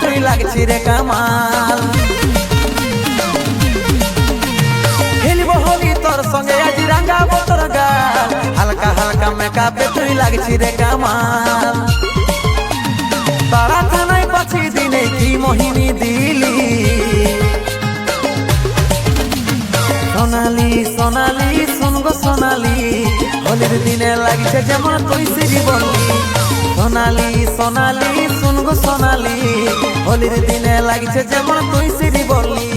তুই লাগছি রে কামাল। খেলব হোলি তোর সঙ্গে আজ রাঙাবো তোর গাল, হালকা হালকা মেকআপে তুই লাগছি রে কামাল। তারা থানায় পাছি দিনে কি মোহিনী দিলি, সোনালি সোনালি শুনগো সোনালি, হোলির দিনে লাগছে যেমন তুই সিরি বললি। সোনালি সোনালি শুনগো সোনালি, হোলির দিনে লাগছে যেমন তুই সিরি বললি।